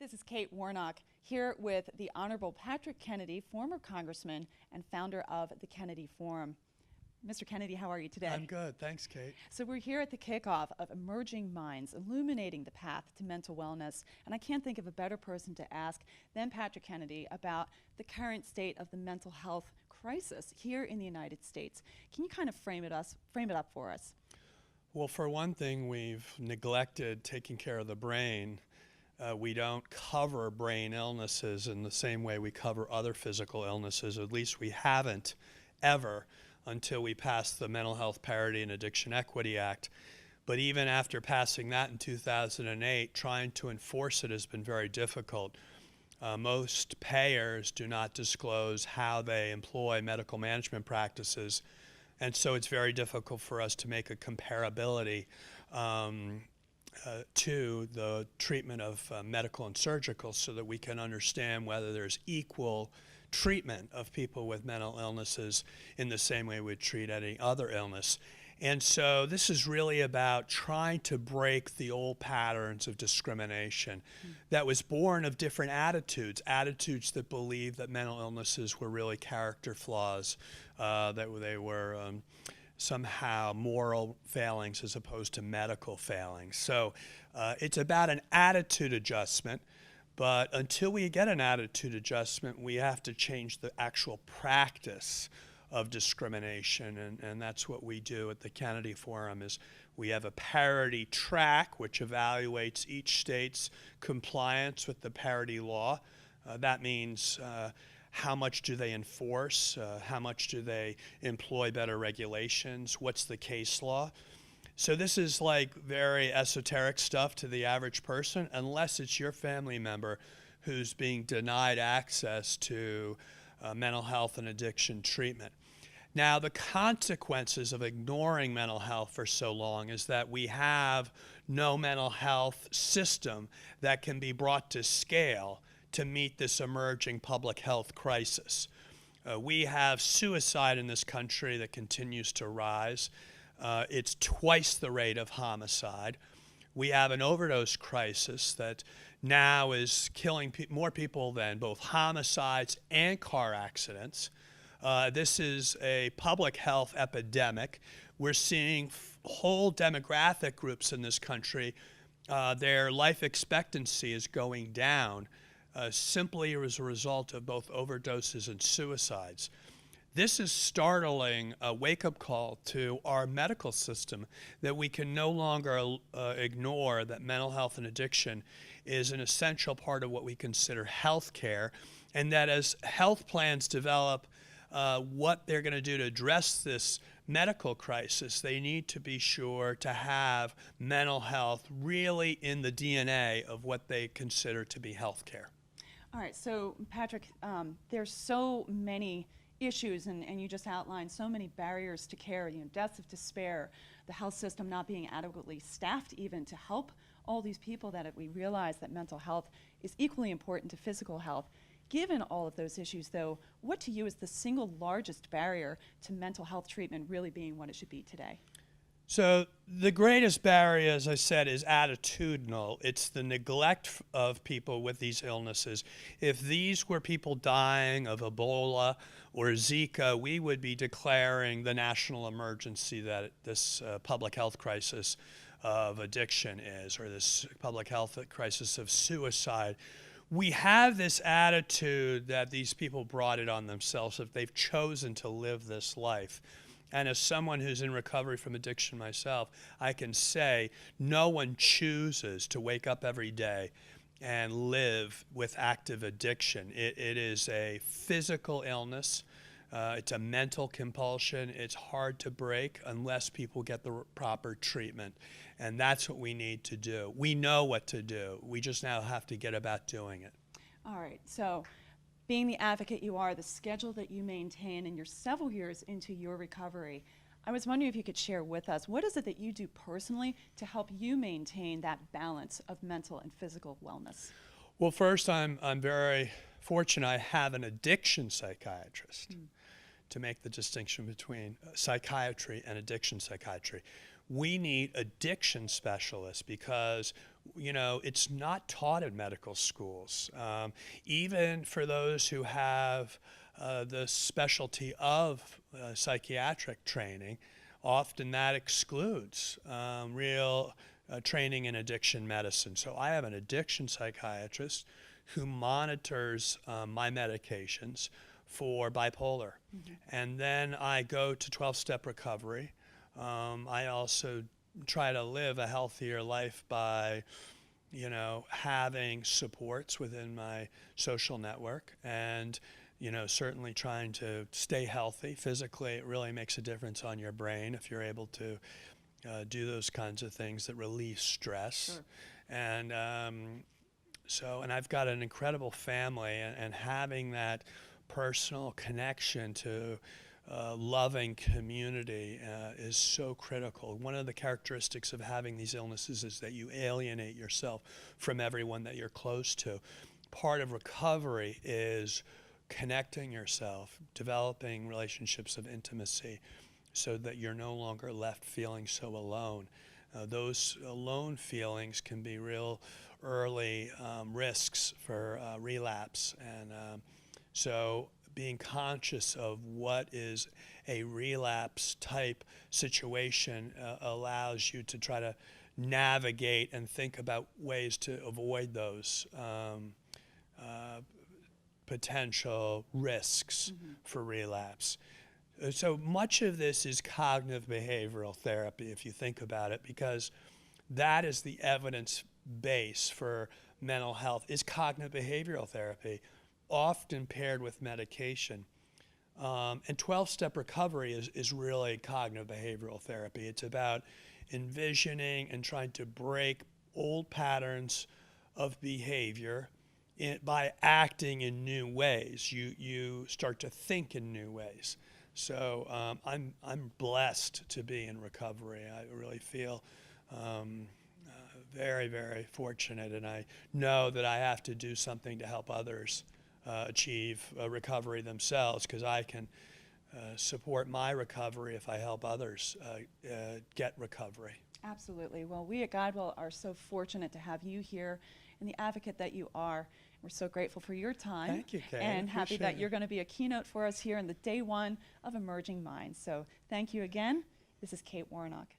This is Kate Warnock here with the Honorable Patrick Kennedy, former congressman and founder of the Kennedy Forum. Mr. Kennedy, how are you today? I'm good, thanks, Kate. So we're here at the kickoff of Emerging Minds, illuminating the path to mental wellness. And I can't think of a better person to ask than Patrick Kennedy about the current state of the mental health crisis here in the United States. Can you kind of frame it up for us? Well, for one thing, we've neglected taking care of the brain. We don't cover brain illnesses in the same way we cover other physical illnesses. At least we haven't ever until we passed the Mental Health Parity and Addiction Equity Act. But even after passing that in 2008, trying to enforce it has been very difficult. Most payers do not disclose how they employ medical management practices, and so it's very difficult for us to make a comparability to the treatment of medical and surgical so that we can understand whether there's equal treatment of people with mental illnesses in the same way we treat any other illness. And so this is really about trying to break the old patterns of discrimination that was born of different attitudes that believed that mental illnesses were really character flaws, that they were somehow moral failings as opposed to medical failings. So it's about an attitude adjustment. But until we get an attitude adjustment, we have to change the actual practice of discrimination, and that's what we do at the Kennedy Forum. Is we have a parity track which evaluates each state's compliance with the parity law. That means how much do they enforce, how much do they employ better regulations, what's the case law. So this is like very esoteric stuff to the average person, unless it's your family member who's being denied access to mental health and addiction treatment. Now, the consequences of ignoring mental health for so long is that we have no mental health system that can be brought to scale to meet this emerging public health crisis. We have suicide in this country that continues to rise. It's twice the rate of homicide. We have an overdose crisis that now is killing more people than both homicides and car accidents. This is a public health epidemic. We're seeing whole demographic groups in this country, their life expectancy is going down simply as a result of both overdoses and suicides. This is startling a wake-up call to our medical system that we can no longer ignore that mental health and addiction is an essential part of what we consider health care, and that as health plans develop what they're going to do to address this medical crisis, they need to be sure to have mental health really in the DNA of what they consider to be health care. All right, so Patrick, there's so many issues, and you just outlined so many barriers to care, deaths of despair, the health system not being adequately staffed even to help all these people, that we realize that mental health is equally important to physical health. Given all of those issues, though, what to you is the single largest barrier to mental health treatment really being what it should be today? So the greatest barrier, as I said, is attitudinal. It's the neglect of people with these illnesses. If these were people dying of Ebola or Zika, we would be declaring the national emergency that this public health crisis of addiction is, or this public health crisis of suicide. We have this attitude that these people brought it on themselves, if they've chosen to live this life. And as someone who's in recovery from addiction myself, I can say no one chooses to wake up every day and live with active addiction. It is a physical illness. It's a mental compulsion. It's hard to break unless people get the proper treatment. And that's what we need to do. We know what to do. We just now have to get about doing it. All right. So, being the advocate you are, the schedule that you maintain, and you're several years into your recovery, I was wondering if you could share with us, what is it that you do personally to help you maintain that balance of mental and physical wellness? Well, first, I'm very fortunate I have an addiction psychiatrist to make the distinction between psychiatry and addiction psychiatry. We need addiction specialists because you know, it's not taught in medical schools. Even for those who have the specialty of psychiatric training, often that excludes real training in addiction medicine. So I have an addiction psychiatrist who monitors my medications for bipolar. And then I go to 12-step recovery. I also try to live a healthier life by, you know, having supports within my social network and, you know, certainly trying to stay healthy physically. It really makes a difference on your brain if you're able to do those kinds of things that relieve stress. Sure. And and I've got an incredible family, and having that personal connection to loving community is so critical. One of the characteristics of having these illnesses is that you alienate yourself from everyone that you're close to. Part of recovery is connecting yourself, developing relationships of intimacy so that you're no longer left feeling so alone. Those alone feelings can be real early risks for relapse. And so being conscious of what is a relapse type situation allows you to try to navigate and think about ways to avoid those potential risks for relapse. So much of this is cognitive behavioral therapy, if you think about it, because that is the evidence base for mental health, is cognitive behavioral therapy, often paired with medication. And 12-step recovery is really cognitive behavioral therapy. It's about envisioning and trying to break old patterns of behavior by acting in new ways. You start to think in new ways. So I'm blessed to be in recovery. I really feel very, very fortunate, and I know that I have to do something to help others achieve recovery themselves, because I can support my recovery if I help others get recovery. Absolutely. Well, we at Guidewell are so fortunate to have you here and the advocate that you are. We're so grateful for your time. Thank you, Kate. And happy that Appreciate you're it. going to be a keynote for us here in the day one of Emerging Minds. So thank you again. This is Kate Warnock.